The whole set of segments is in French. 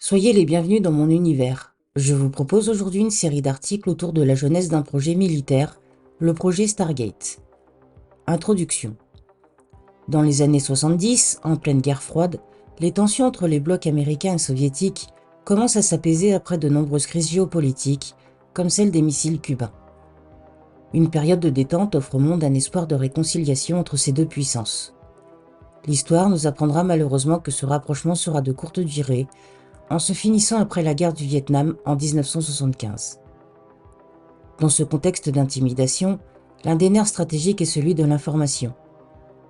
Soyez les bienvenus dans mon univers. Je vous propose aujourd'hui une série d'articles autour de la jeunesse d'un projet militaire, le projet Stargate. Introduction. Dans les années 70, en pleine guerre froide, les tensions entre les blocs américains et soviétiques commencent à s'apaiser après de nombreuses crises géopolitiques, comme celle des missiles cubains. Une période de détente offre au monde un espoir de réconciliation entre ces deux puissances. L'histoire nous apprendra malheureusement que ce rapprochement sera de courte durée, en se finissant après la guerre du Vietnam en 1975. Dans ce contexte d'intimidation, l'un des nerfs stratégiques est celui de l'information.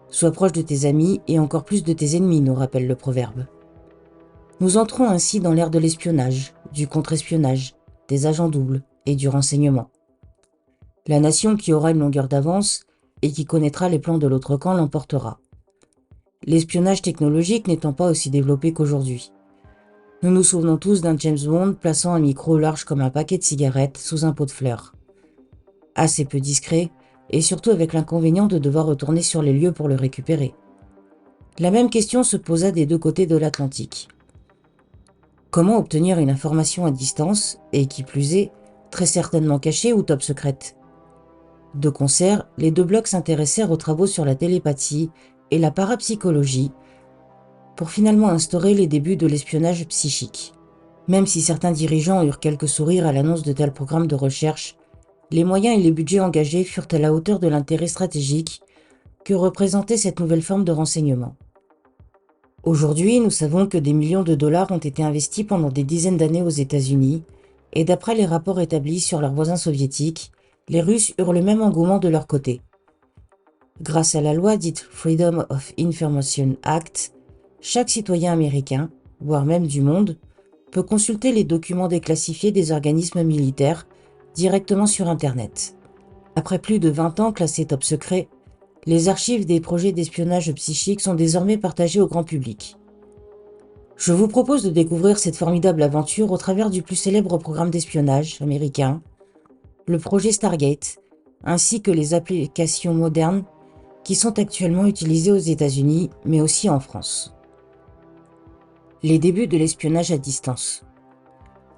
Sois proche de tes amis et encore plus de tes ennemis, nous rappelle le proverbe. Nous entrons ainsi dans l'ère de l'espionnage, du contre-espionnage, des agents doubles et du renseignement. La nation qui aura une longueur d'avance et qui connaîtra les plans de l'autre camp l'emportera. L'espionnage technologique n'étant pas aussi développé qu'aujourd'hui. Nous nous souvenons tous d'un James Bond plaçant un micro large comme un paquet de cigarettes sous un pot de fleurs. Assez peu discret, et surtout avec l'inconvénient de devoir retourner sur les lieux pour le récupérer. La même question se posa des deux côtés de l'Atlantique. Comment obtenir une information à distance, et qui plus est, très certainement cachée ou top secrète? De concert, les deux blocs s'intéressèrent aux travaux sur la télépathie et la parapsychologie, pour finalement instaurer les débuts de l'espionnage psychique. Même si certains dirigeants eurent quelques sourires à l'annonce de tels programmes de recherche, les moyens et les budgets engagés furent à la hauteur de l'intérêt stratégique que représentait cette nouvelle forme de renseignement. Aujourd'hui, nous savons que des millions de dollars ont été investis pendant des dizaines d'années aux États-Unis, et d'après les rapports établis sur leurs voisins soviétiques, les Russes eurent le même engouement de leur côté. Grâce à la loi dite Freedom of Information Act, chaque citoyen américain, voire même du monde, peut consulter les documents déclassifiés des organismes militaires directement sur Internet. Après plus de 20 ans classés top secret, les archives des projets d'espionnage psychique sont désormais partagées au grand public. Je vous propose de découvrir cette formidable aventure au travers du plus célèbre programme d'espionnage américain, le projet Stargate, ainsi que les applications modernes qui sont actuellement utilisées aux États-Unis, mais aussi en France. Les débuts de l'espionnage à distance.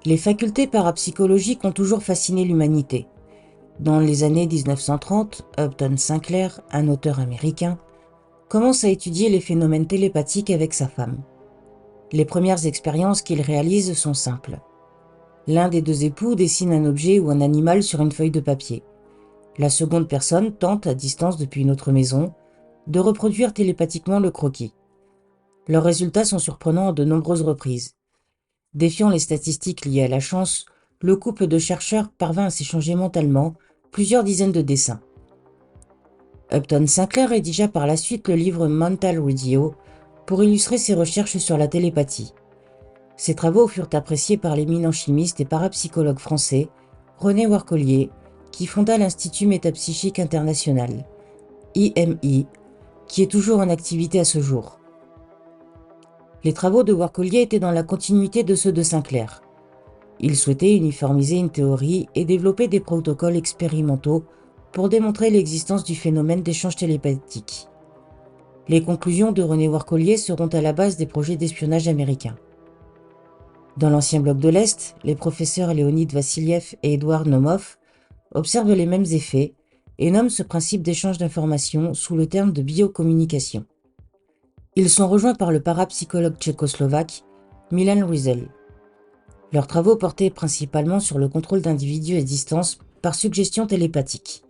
Les facultés parapsychologiques ont toujours fasciné l'humanité. Dans les années 1930, Upton Sinclair, un auteur américain, commence à étudier les phénomènes télépathiques avec sa femme. Les premières expériences qu'il réalise sont simples. L'un des deux époux dessine un objet ou un animal sur une feuille de papier. La seconde personne tente, à distance depuis une autre maison, de reproduire télépathiquement le croquis. Leurs résultats sont surprenants à de nombreuses reprises. Défiant les statistiques liées à la chance, le couple de chercheurs parvint à s'échanger mentalement plusieurs dizaines de dessins. Upton Sinclair rédigea par la suite le livre Mental Radio pour illustrer ses recherches sur la télépathie. Ses travaux furent appréciés par l'éminent chimiste et parapsychologue français René Warcolier, qui fonda l'Institut Métapsychique International, IMI, qui est toujours en activité à ce jour. Les travaux de Warcolier étaient dans la continuité de ceux de Sinclair. Il souhaitait uniformiser une théorie et développer des protocoles expérimentaux pour démontrer l'existence du phénomène d'échange télépathique. Les conclusions de René Warcolier seront à la base des projets d'espionnage américains. Dans l'ancien bloc de l'Est, les professeurs Leonid Vassiliev et Edouard Nomov observent les mêmes effets et nomment ce principe d'échange d'informations sous le terme de biocommunication. Ils sont rejoints par le parapsychologue tchécoslovaque Milan Ruizel. Leurs travaux portaient principalement sur le contrôle d'individus à distance par suggestion télépathique.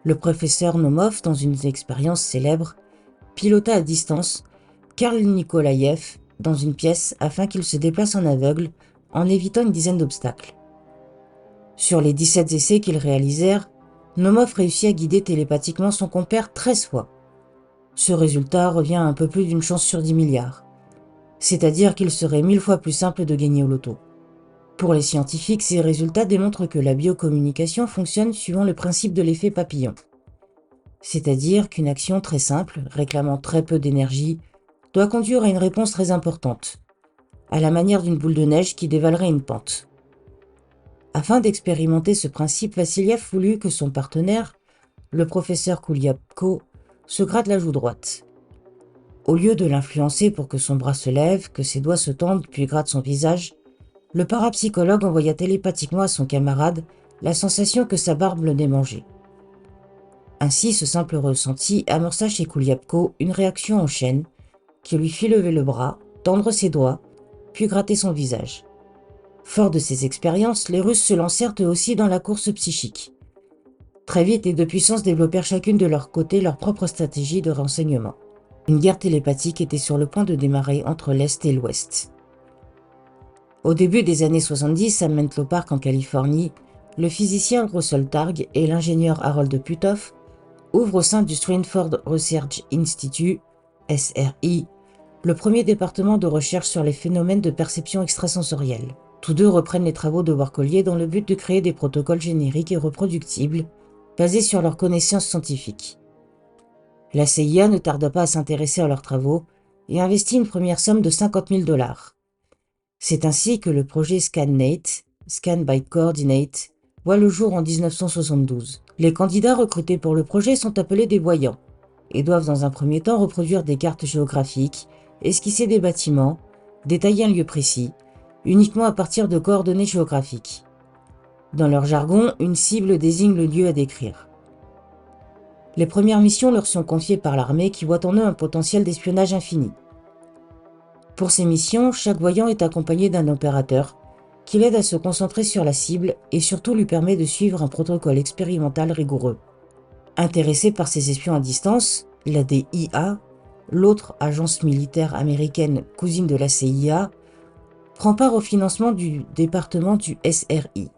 Le professeur Nomov, dans une expérience célèbre, pilota à distance Karl Nikolaïev dans une pièce afin qu'il se déplace en aveugle en évitant une dizaine d'obstacles. Sur les 17 essais qu'ils réalisèrent, Nomov réussit à guider télépathiquement son compère 13 fois. Ce résultat revient à un peu plus d'une chance sur 10 milliards, c'est-à-dire qu'il serait 1000 fois plus simple de gagner au loto. Pour les scientifiques, ces résultats démontrent que la biocommunication fonctionne suivant le principe de l'effet papillon. C'est-à-dire qu'une action très simple, réclamant très peu d'énergie, doit conduire à une réponse très importante, à la manière d'une boule de neige qui dévalerait une pente. Afin d'expérimenter ce principe, Vassiliev voulut que son partenaire, le professeur Kouliapko, se gratte la joue droite. Au lieu de l'influencer pour que son bras se lève, que ses doigts se tendent puis grattent son visage, le parapsychologue envoya télépathiquement à son camarade la sensation que sa barbe le démangeait. Ainsi, ce simple ressenti amorça chez Kuliapko une réaction en chaîne qui lui fit lever le bras, tendre ses doigts, puis gratter son visage. Forts de ces expériences, les Russes se lancèrent eux aussi dans la course psychique. Très vite, les deux puissances développèrent chacune de leur côté leur propre stratégie de renseignement. Une guerre télépathique était sur le point de démarrer entre l'Est et l'Ouest. Au début des années 70, à Menlo Park en Californie, le physicien Russell Targ et l'ingénieur Harold Puthoff ouvrent au sein du Stratford Research Institute, SRI, le premier département de recherche sur les phénomènes de perception extrasensorielle. Tous deux reprennent les travaux de Work-Collier dans le but de créer des protocoles génériques et reproductibles basés sur leurs connaissances scientifiques. La CIA ne tarda pas à s'intéresser à leurs travaux et investit une première somme de $50 000. C'est ainsi que le projet ScanNate, Scan by Coordinate, voit le jour en 1972. Les candidats recrutés pour le projet sont appelés des voyants et doivent dans un premier temps reproduire des cartes géographiques, esquisser des bâtiments, détailler un lieu précis, uniquement à partir de coordonnées géographiques. Dans leur jargon, une cible désigne le lieu à décrire. Les premières missions leur sont confiées par l'armée qui voit en eux un potentiel d'espionnage infini. Pour ces missions, chaque voyant est accompagné d'un opérateur qui l'aide à se concentrer sur la cible et surtout lui permet de suivre un protocole expérimental rigoureux. Intéressée par ces espions à distance, la DIA, l'autre agence militaire américaine cousine de la CIA, prend part au financement du département du SRI.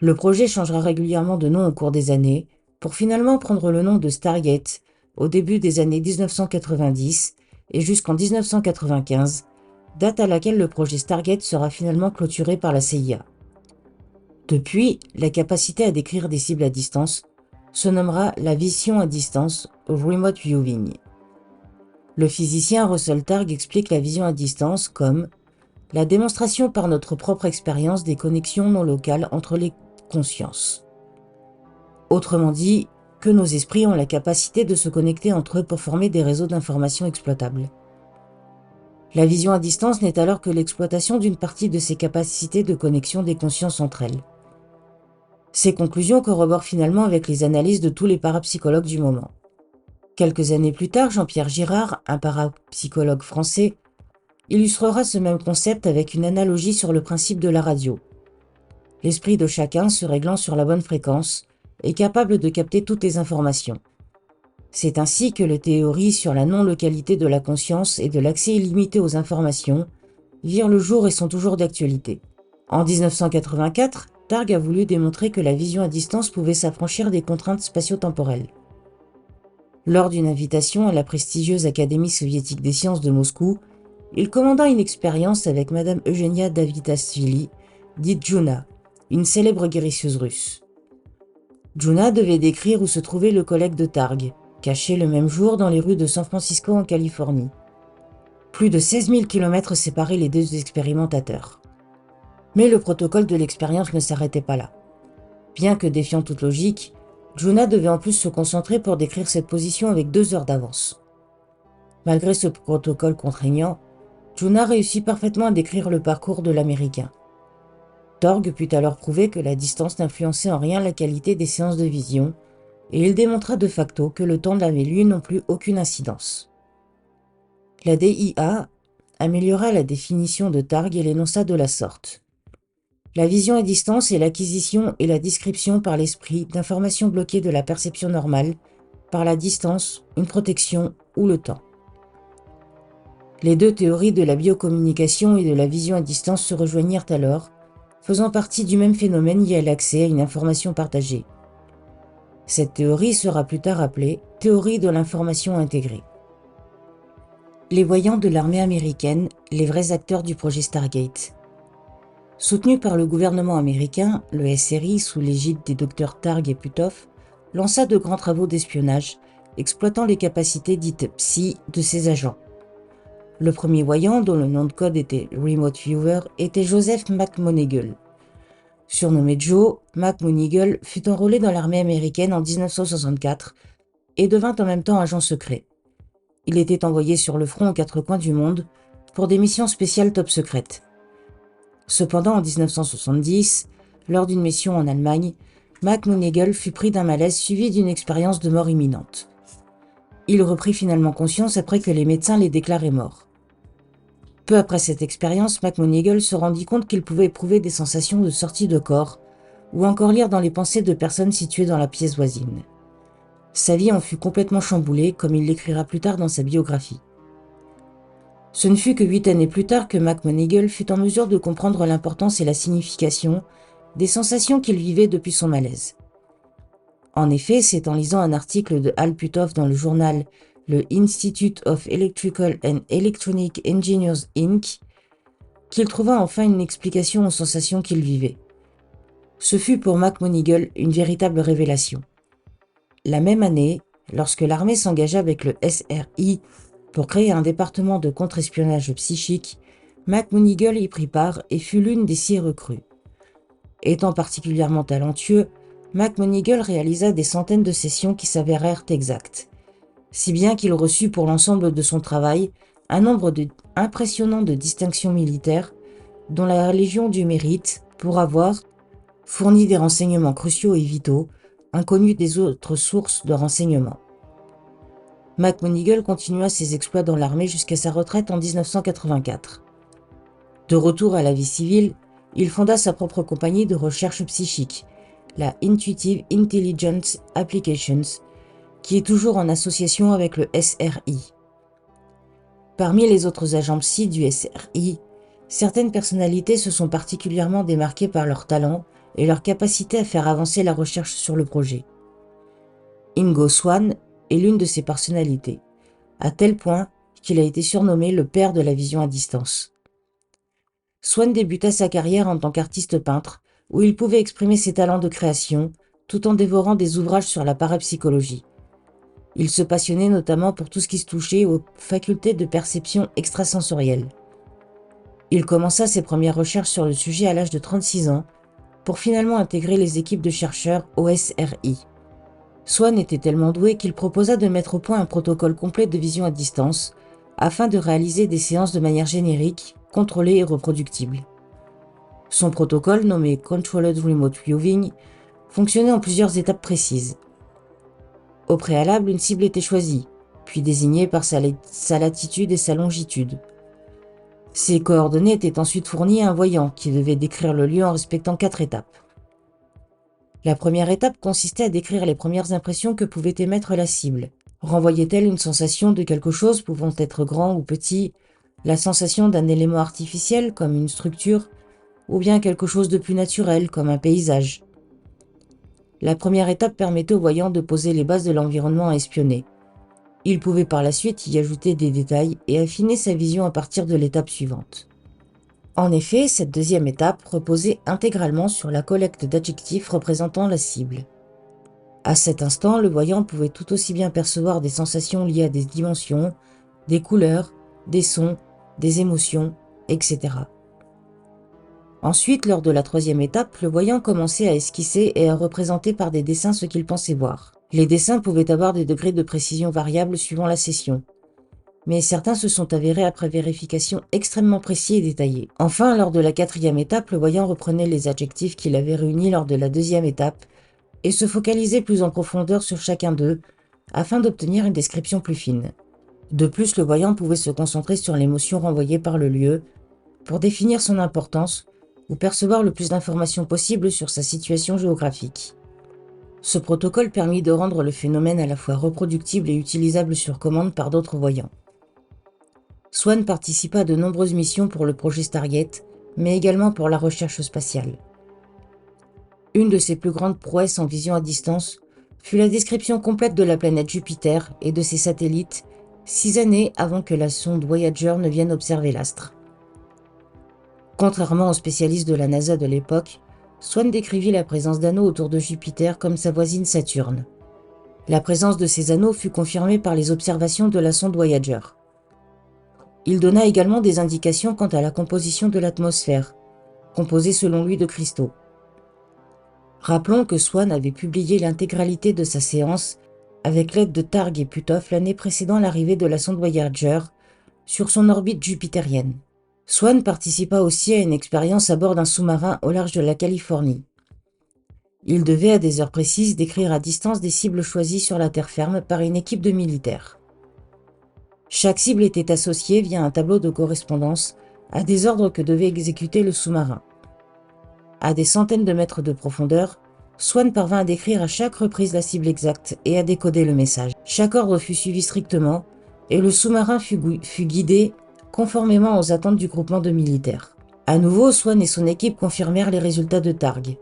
Le projet changera régulièrement de nom au cours des années, pour finalement prendre le nom de Stargate au début des années 1990 et jusqu'en 1995, date à laquelle le projet Stargate sera finalement clôturé par la CIA. Depuis, la capacité à décrire des cibles à distance se nommera la vision à distance, Remote Viewing. Le physicien Russell Targ explique la vision à distance comme la démonstration par notre propre expérience des connexions non locales entre les consciences. Autrement dit, que nos esprits ont la capacité de se connecter entre eux pour former des réseaux d'informations exploitables. La vision à distance n'est alors que l'exploitation d'une partie de ces capacités de connexion des consciences entre elles. Ces conclusions corroborent finalement avec les analyses de tous les parapsychologues du moment. Quelques années plus tard, Jean-Pierre Girard, un parapsychologue français, illustrera ce même concept avec une analogie sur le principe de la radio. L'esprit de chacun, se réglant sur la bonne fréquence, est capable de capter toutes les informations. C'est ainsi que les théories sur la non-localité de la conscience et de l'accès illimité aux informations virent le jour et sont toujours d'actualité. En 1984, Targ a voulu démontrer que la vision à distance pouvait s'affranchir des contraintes spatio-temporelles. Lors d'une invitation à la prestigieuse Académie soviétique des sciences de Moscou, il commanda une expérience avec Madame Eugenia Davidashvili, dite Juna, une célèbre guérisseuse russe. Juna devait décrire où se trouvait le collègue de Targ, caché le même jour dans les rues de San Francisco en Californie. Plus de 16 000 km séparaient les deux expérimentateurs. Mais le protocole de l'expérience ne s'arrêtait pas là. Bien que défiant toute logique, Juna devait en plus se concentrer pour décrire cette position avec 2 heures d'avance. Malgré ce protocole contraignant, Juna réussit parfaitement à décrire le parcours de l'Américain. Targ put alors prouver que la distance n'influençait en rien la qualité des séances de vision, et il démontra de facto que le temps n'avait lui non plus aucune incidence. La DIA améliora la définition de Targ et l'énonça de la sorte. La vision à distance est l'acquisition et la description par l'esprit d'informations bloquées de la perception normale par la distance, une protection ou le temps. Les deux théories de la biocommunication et de la vision à distance se rejoignirent alors, faisant partie du même phénomène lié à l'accès à une information partagée. Cette théorie sera plus tard appelée théorie de l'information intégrée. Les voyants de l'armée américaine, les vrais acteurs du projet Stargate. Soutenu par le gouvernement américain, le SRI, sous l'égide des docteurs Targ et Puthoff, lança de grands travaux d'espionnage, exploitant les capacités dites psy de ses agents. Le premier voyant, dont le nom de code était Remote Viewer, était Joseph McMoneagle. Surnommé Joe, McMoneagle fut enrôlé dans l'armée américaine en 1964 et devint en même temps agent secret. Il était envoyé sur le front aux quatre coins du monde pour des missions spéciales top secrètes. Cependant, en 1970, lors d'une mission en Allemagne, Mac Moneagle fut pris d'un malaise suivi d'une expérience de mort imminente. Il reprit finalement conscience après que les médecins les déclaraient morts. Peu après cette expérience, Mac Moneagle se rendit compte qu'il pouvait éprouver des sensations de sortie de corps ou encore lire dans les pensées de personnes situées dans la pièce voisine. Sa vie en fut complètement chamboulée, comme il l'écrira plus tard dans sa biographie. Ce ne fut que 8 années plus tard que Mac Moneagle fut en mesure de comprendre l'importance et la signification des sensations qu'il vivait depuis son malaise. En effet, c'est en lisant un article de Hal Puthoff dans le journal le Institute of Electrical and Electronic Engineers Inc. qu'il trouva enfin une explication aux sensations qu'il vivait. Ce fut pour Mac Moneagle une véritable révélation. La même année, lorsque l'armée s'engagea avec le SRI pour créer un département de contre-espionnage psychique, Mac Moneagle y prit part et fut l'une des 6 recrues. Étant particulièrement talentueux, Mac Moneagle réalisa des centaines de sessions qui s'avérèrent exactes, si bien qu'il reçut pour l'ensemble de son travail un nombre impressionnant de distinctions militaires, dont la Légion du Mérite, pour avoir fourni des renseignements cruciaux et vitaux, inconnus des autres sources de renseignements. Mac Moneagle continua ses exploits dans l'armée jusqu'à sa retraite en 1984. De retour à la vie civile, il fonda sa propre compagnie de recherche psychique, la Intuitive Intelligence Applications, qui est toujours en association avec le SRI. Parmi les autres agents psy du SRI, certaines personnalités se sont particulièrement démarquées par leur talent et leur capacité à faire avancer la recherche sur le projet. Ingo Swann est l'une de ces personnalités, à tel point qu'il a été surnommé le père de la vision à distance. Swann débuta sa carrière en tant qu'artiste peintre, où il pouvait exprimer ses talents de création, tout en dévorant des ouvrages sur la parapsychologie. Il se passionnait notamment pour tout ce qui se touchait aux facultés de perception extrasensorielle. Il commença ses premières recherches sur le sujet à l'âge de 36 ans, pour finalement intégrer les équipes de chercheurs au SRI. Swann était tellement doué qu'il proposa de mettre au point un protocole complet de vision à distance, afin de réaliser des séances de manière générique, contrôlée et reproductible. Son protocole, nommé Controlled Remote Viewing, fonctionnait en plusieurs étapes précises. Au préalable, une cible était choisie, puis désignée par sa latitude et sa longitude. Ces coordonnées étaient ensuite fournies à un voyant qui devait décrire le lieu en respectant 4 étapes. La première étape consistait à décrire les premières impressions que pouvait émettre la cible. Renvoyait-elle une sensation de quelque chose pouvant être grand ou petit, la sensation d'un élément artificiel comme une structure, ou bien quelque chose de plus naturel comme un paysage. La première étape permettait au voyant de poser les bases de l'environnement à espionner. Il pouvait par la suite y ajouter des détails et affiner sa vision à partir de l'étape suivante. En effet, cette deuxième étape reposait intégralement sur la collecte d'adjectifs représentant la cible. À cet instant, le voyant pouvait tout aussi bien percevoir des sensations liées à des dimensions, des couleurs, des sons, des émotions, etc. Ensuite, lors de la troisième étape, le voyant commençait à esquisser et à représenter par des dessins ce qu'il pensait voir. Les dessins pouvaient avoir des degrés de précision variables suivant la session, mais certains se sont avérés après vérification extrêmement précis et détaillés. Enfin, lors de la quatrième étape, le voyant reprenait les adjectifs qu'il avait réunis lors de la deuxième étape et se focalisait plus en profondeur sur chacun d'eux afin d'obtenir une description plus fine. De plus, le voyant pouvait se concentrer sur l'émotion renvoyée par le lieu pour définir son importance ou percevoir le plus d'informations possible sur sa situation géographique. Ce protocole permit de rendre le phénomène à la fois reproductible et utilisable sur commande par d'autres voyants. Swann participa à de nombreuses missions pour le projet Stargate, mais également pour la recherche spatiale. Une de ses plus grandes prouesses en vision à distance fut la description complète de la planète Jupiter et de ses satellites 6 années avant que la sonde Voyager ne vienne observer l'astre. Contrairement aux spécialistes de la NASA de l'époque, Swann décrivit la présence d'anneaux autour de Jupiter comme sa voisine Saturne. La présence de ces anneaux fut confirmée par les observations de la sonde Voyager. Il donna également des indications quant à la composition de l'atmosphère, composée selon lui de cristaux. Rappelons que Swann avait publié l'intégralité de sa séance avec l'aide de Targ et Puthoff l'année précédant l'arrivée de la sonde Voyager sur son orbite jupitérienne. Swann participa aussi à une expérience à bord d'un sous-marin au large de la Californie. Il devait à des heures précises décrire à distance des cibles choisies sur la terre ferme par une équipe de militaires. Chaque cible était associée via un tableau de correspondance à des ordres que devait exécuter le sous-marin. À des centaines de mètres de profondeur, Swann parvint à décrire à chaque reprise la cible exacte et à décoder le message. Chaque ordre fut suivi strictement et le sous-marin fut guidé conformément aux attentes du groupement de militaires. À nouveau, Swann et son équipe confirmèrent les résultats de Targ.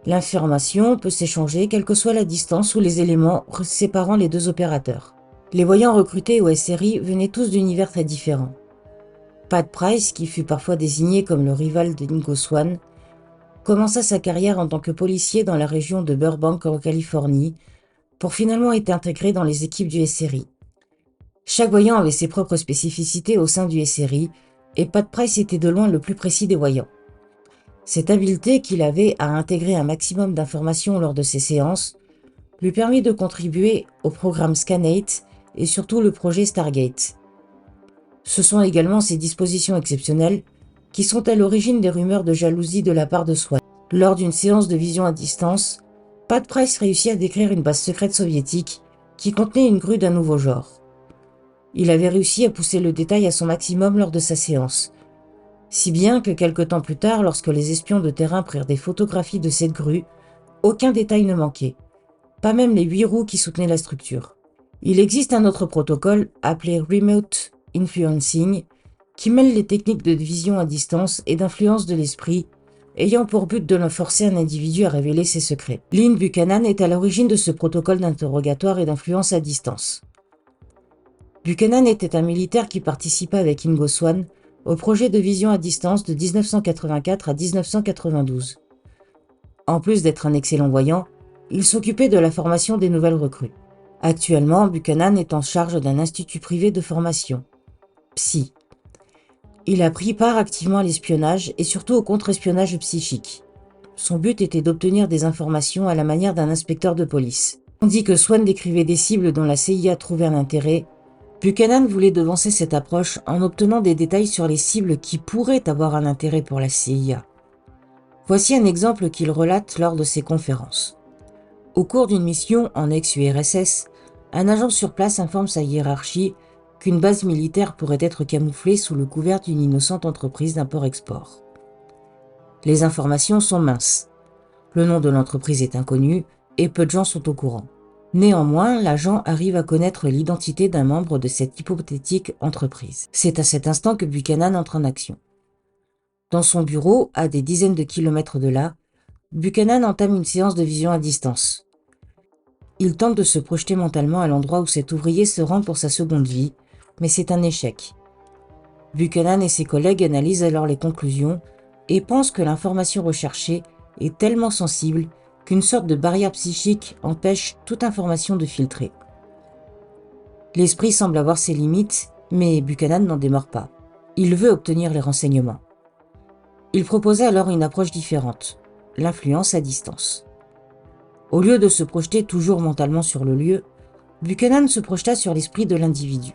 L'information peut s'échanger quelle que soit la distance ou les éléments séparant les deux opérateurs. Les voyants recrutés au SRI venaient tous d'univers très différents. Pat Price, qui fut parfois désigné comme le rival de Ingo Swann, commença sa carrière en tant que policier dans la région de Burbank en Californie, pour finalement être intégré dans les équipes du SRI. Chaque voyant avait ses propres spécificités au sein du SRI, et Pat Price était de loin le plus précis des voyants. Cette habileté qu'il avait à intégrer un maximum d'informations lors de ses séances lui permit de contribuer au programme Scan8 et surtout le projet Stargate. Ce sont également ces dispositions exceptionnelles qui sont à l'origine des rumeurs de jalousie de la part de Swann. Lors d'une séance de vision à distance, Pat Price réussit à décrire une base secrète soviétique qui contenait une grue d'un nouveau genre. Il avait réussi à pousser le détail à son maximum lors de sa séance, si bien que quelque temps plus tard, lorsque les espions de terrain prirent des photographies de cette grue, aucun détail ne manquait, pas même les 8 roues qui soutenaient la structure. Il existe un autre protocole, appelé Remote Influencing, qui mêle les techniques de vision à distance et d'influence de l'esprit, ayant pour but de forcer un individu à révéler ses secrets. Lynn Buchanan est à l'origine de ce protocole d'interrogatoire et d'influence à distance. Buchanan était un militaire qui participa avec Ingo Swann au projet de vision à distance de 1984 à 1992. En plus d'être un excellent voyant, il s'occupait de la formation des nouvelles recrues. Actuellement, Buchanan est en charge d'un institut privé de formation, PSI. Il a pris part activement à l'espionnage et surtout au contre-espionnage psychique. Son but était d'obtenir des informations à la manière d'un inspecteur de police. Tandis que Swann décrivait des cibles dont la CIA trouvait un intérêt, Buchanan voulait devancer cette approche en obtenant des détails sur les cibles qui pourraient avoir un intérêt pour la CIA. Voici un exemple qu'il relate lors de ses conférences. Au cours d'une mission en ex-URSS, un agent sur place informe sa hiérarchie qu'une base militaire pourrait être camouflée sous le couvert d'une innocente entreprise d'import-export. Les informations sont minces. Le nom de l'entreprise est inconnu et peu de gens sont au courant. Néanmoins, l'agent arrive à connaître l'identité d'un membre de cette hypothétique entreprise. C'est à cet instant que Buchanan entre en action. Dans son bureau, à des dizaines de kilomètres de là, Buchanan entame une séance de vision à distance. Il tente de se projeter mentalement à l'endroit où cet ouvrier se rend pour sa seconde vie, mais c'est un échec. Buchanan et ses collègues analysent alors les conclusions et pensent que l'information recherchée est tellement sensible qu'une sorte de barrière psychique empêche toute information de filtrer. L'esprit semble avoir ses limites, mais Buchanan n'en démord pas. Il veut obtenir les renseignements. Il proposa alors une approche différente, l'influence à distance. Au lieu de se projeter toujours mentalement sur le lieu, Buchanan se projeta sur l'esprit de l'individu.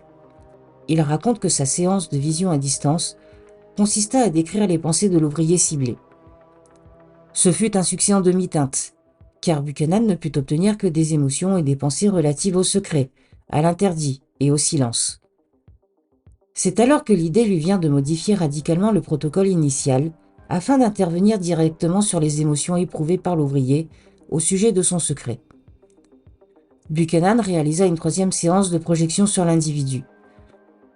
Il raconte que sa séance de vision à distance consista à décrire les pensées de l'ouvrier ciblé. Ce fut un succès en demi-teinte, car Buchanan ne put obtenir que des émotions et des pensées relatives au secret, à l'interdit et au silence. C'est alors que l'idée lui vient de modifier radicalement le protocole initial afin d'intervenir directement sur les émotions éprouvées par l'ouvrier au sujet de son secret. Buchanan réalisa une 3e séance de projection sur l'individu.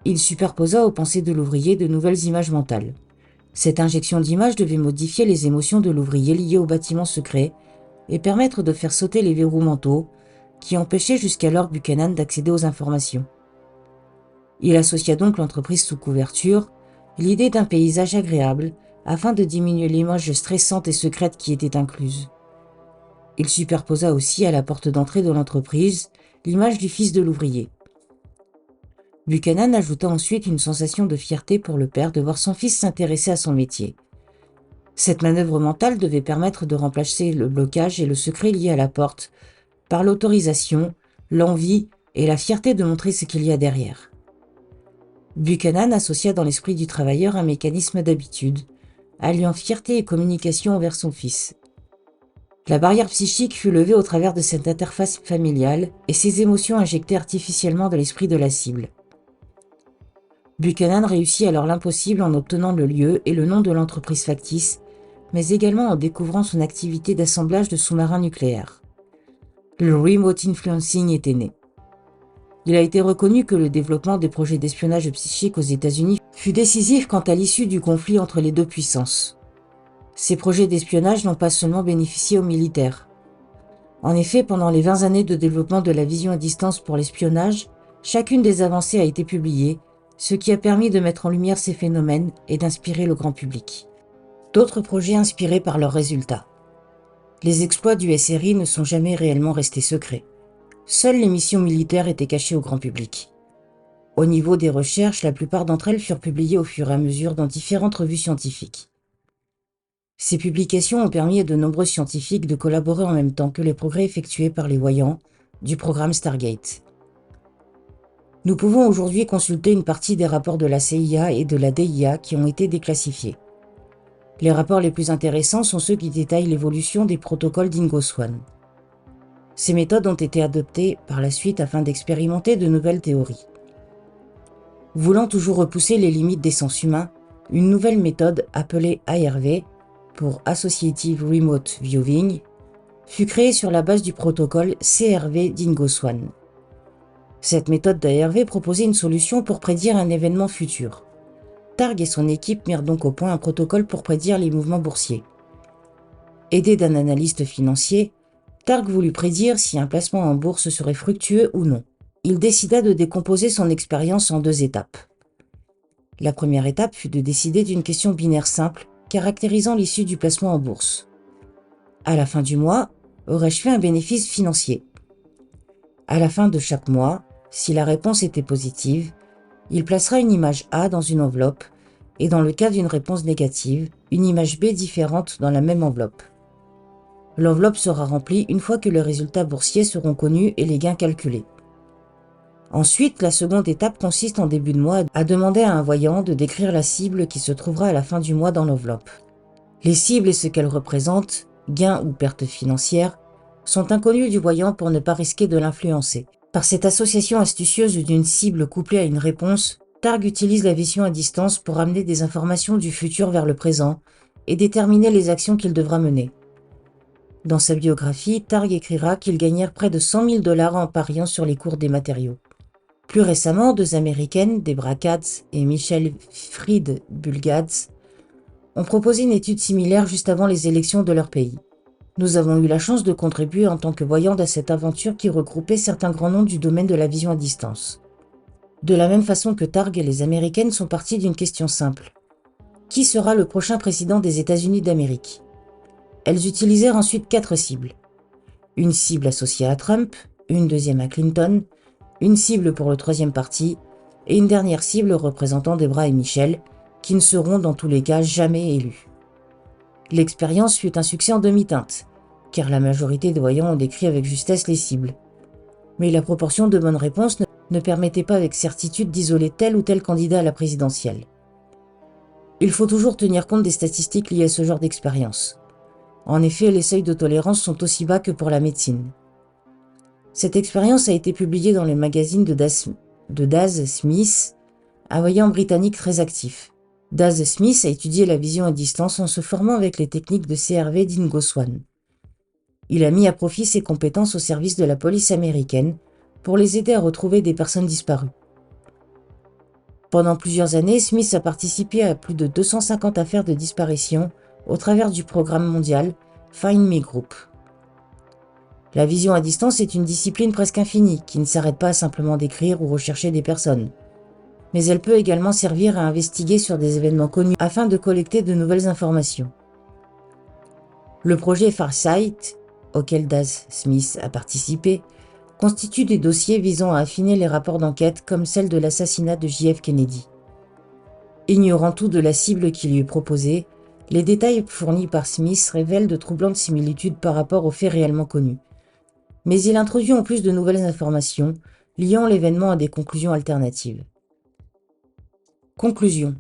Il superposa aux pensées de l'ouvrier de nouvelles images mentales. Cette injection d'images devait modifier les émotions de l'ouvrier liées au bâtiment secret et permettre de faire sauter les verrous mentaux qui empêchaient jusqu'alors Buchanan d'accéder aux informations. Il associa donc l'entreprise sous couverture, l'idée d'un paysage agréable afin de diminuer l'image stressante et secrète qui était incluse. Il superposa aussi à la porte d'entrée de l'entreprise l'image du fils de l'ouvrier. Buchanan ajouta ensuite une sensation de fierté pour le père de voir son fils s'intéresser à son métier. Cette manœuvre mentale devait permettre de remplacer le blocage et le secret lié à la porte par l'autorisation, l'envie et la fierté de montrer ce qu'il y a derrière. Buchanan associa dans l'esprit du travailleur un mécanisme d'habitude, alliant fierté et communication envers son fils. La barrière psychique fut levée au travers de cette interface familiale et ses émotions injectées artificiellement dans l'esprit de la cible. Buchanan réussit alors l'impossible en obtenant le lieu et le nom de l'entreprise factice, mais également en découvrant son activité d'assemblage de sous-marins nucléaires. Le remote influencing était né. Il a été reconnu que le développement des projets d'espionnage psychique aux États-Unis fut décisif quant à l'issue du conflit entre les deux puissances. Ces projets d'espionnage n'ont pas seulement bénéficié aux militaires. En effet, pendant les 20 années de développement de la vision à distance pour l'espionnage, chacune des avancées a été publiée, ce qui a permis de mettre en lumière ces phénomènes et d'inspirer le grand public. D'autres projets inspirés par leurs résultats. Les exploits du SRI ne sont jamais réellement restés secrets. Seules les missions militaires étaient cachées au grand public. Au niveau des recherches, la plupart d'entre elles furent publiées au fur et à mesure dans différentes revues scientifiques. Ces publications ont permis à de nombreux scientifiques de collaborer en même temps que les progrès effectués par les voyants du programme Stargate. Nous pouvons aujourd'hui consulter une partie des rapports de la CIA et de la DIA qui ont été déclassifiés. Les rapports les plus intéressants sont ceux qui détaillent l'évolution des protocoles d'Ingo Swann. Ces méthodes ont été adoptées par la suite afin d'expérimenter de nouvelles théories. Voulant toujours repousser les limites des sens humains, une nouvelle méthode appelée ARV, pour Associative Remote Viewing, fut créée sur la base du protocole CRV d'Ingo Swann. Cette méthode d'ARV proposait une solution pour prédire un événement futur. Targ et son équipe mirent donc au point un protocole pour prédire les mouvements boursiers. Aidé d'un analyste financier, Targ voulut prédire si un placement en bourse serait fructueux ou non. Il décida de décomposer son expérience en 2 étapes. La première étape fut de décider d'une question binaire simple caractérisant l'issue du placement en bourse. À la fin du mois, aurais-je fait un bénéfice financier? À la fin de chaque mois, si la réponse était positive, il placera une image A dans une enveloppe et dans le cas d'une réponse négative, une image B différente dans la même enveloppe. L'enveloppe sera remplie une fois que les résultats boursiers seront connus et les gains calculés. Ensuite, la seconde étape consiste en début de mois à demander à un voyant de décrire la cible qui se trouvera à la fin du mois dans l'enveloppe. Les cibles et ce qu'elles représentent, gains ou pertes financières, sont inconnus du voyant pour ne pas risquer de l'influencer. Par cette association astucieuse d'une cible couplée à une réponse, Targ utilise la vision à distance pour amener des informations du futur vers le présent et déterminer les actions qu'il devra mener. Dans sa biographie, Targ écrira qu'ils gagnèrent près de 100 000 $ en pariant sur les cours des matériaux. Plus récemment, 2 Américaines, Debra Katz et Michelle Fried Bulgatz, ont proposé une étude similaire juste avant les élections de leur pays. Nous avons eu la chance de contribuer en tant que voyantes à cette aventure qui regroupait certains grands noms du domaine de la vision à distance. De la même façon que Targ et les Américaines sont parties d'une question simple. Qui sera le prochain président des États-Unis d'Amérique? Elles utilisèrent ensuite 4 cibles. Une cible associée à Trump, une deuxième à Clinton, une cible pour le troisième parti et une dernière cible représentant Debra et Michelle, qui ne seront dans tous les cas jamais élus. L'expérience fut un succès en demi-teinte, car la majorité des voyants ont décrit avec justesse les cibles. Mais la proportion de bonnes réponses ne permettait pas avec certitude d'isoler tel ou tel candidat à la présidentielle. Il faut toujours tenir compte des statistiques liées à ce genre d'expérience. En effet, les seuils de tolérance sont aussi bas que pour la médecine. Cette expérience a été publiée dans le magazine de Daz Smith, un voyant britannique très actif. Daz Smith a étudié la vision à distance en se formant avec les techniques de CRV d'Ingo Swann. Il a mis à profit ses compétences au service de la police américaine pour les aider à retrouver des personnes disparues. Pendant plusieurs années, Smith a participé à plus de 250 affaires de disparition au travers du programme mondial Find Me Group. La vision à distance est une discipline presque infinie qui ne s'arrête pas à simplement décrire ou rechercher des personnes. Mais elle peut également servir à investiguer sur des événements connus afin de collecter de nouvelles informations. Le projet Farsight, auquel Daz Smith a participé, constitue des dossiers visant à affiner les rapports d'enquête comme celle de l'assassinat de JF Kennedy. Ignorant tout de la cible qui lui est proposée, les détails fournis par Smith révèlent de troublantes similitudes par rapport aux faits réellement connus. Mais il introduit en plus de nouvelles informations, liant l'événement à des conclusions alternatives. Conclusion.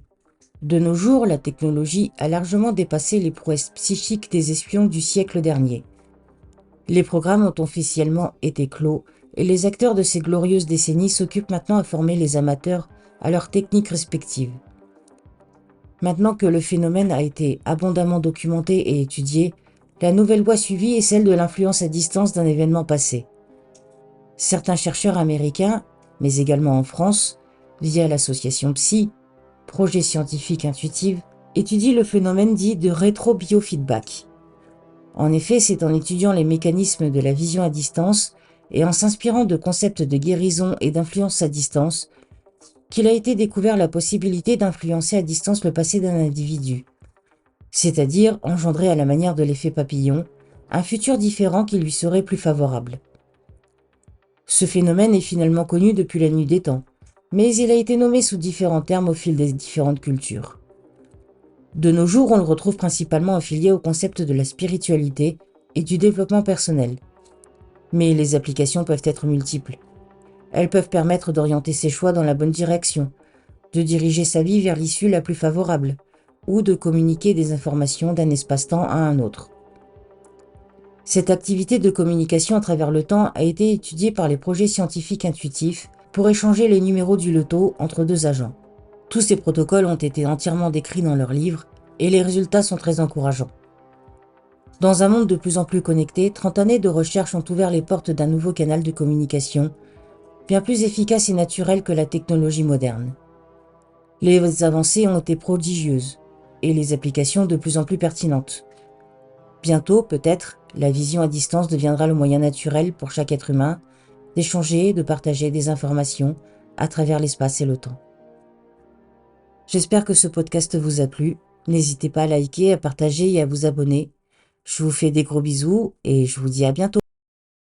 De nos jours, la technologie a largement dépassé les prouesses psychiques des espions du siècle dernier. Les programmes ont officiellement été clos et les acteurs de ces glorieuses décennies s'occupent maintenant à former les amateurs à leurs techniques respectives. Maintenant que le phénomène a été abondamment documenté et étudié, la nouvelle voie suivie est celle de l'influence à distance d'un événement passé. Certains chercheurs américains, mais également en France, via l'association PSI, Projet scientifique intuitif, étudient le phénomène dit de rétro-biofeedback. En effet, c'est en étudiant les mécanismes de la vision à distance et en s'inspirant de concepts de guérison et d'influence à distance qu'il a été découvert la possibilité d'influencer à distance le passé d'un individu, c'est-à-dire engendrer à la manière de l'effet papillon un futur différent qui lui serait plus favorable. Ce phénomène est finalement connu depuis la nuit des temps, mais il a été nommé sous différents termes au fil des différentes cultures. De nos jours, on le retrouve principalement affilié au concept de la spiritualité et du développement personnel. Mais les applications peuvent être multiples. Elles peuvent permettre d'orienter ses choix dans la bonne direction, de diriger sa vie vers l'issue la plus favorable, ou de communiquer des informations d'un espace-temps à un autre. Cette activité de communication à travers le temps a été étudiée par les projets scientifiques intuitifs pour échanger les numéros du loto entre deux agents. Tous ces protocoles ont été entièrement décrits dans leurs livres et les résultats sont très encourageants. Dans un monde de plus en plus connecté, 30 années de recherche ont ouvert les portes d'un nouveau canal de communication, bien plus efficace et naturel que la technologie moderne. Les avancées ont été prodigieuses et les applications de plus en plus pertinentes. Bientôt, peut-être, la vision à distance deviendra le moyen naturel pour chaque être humain d'échanger et de partager des informations à travers l'espace et le temps. J'espère que ce podcast vous a plu. N'hésitez pas à liker, à partager et à vous abonner. Je vous fais des gros bisous et je vous dis à bientôt.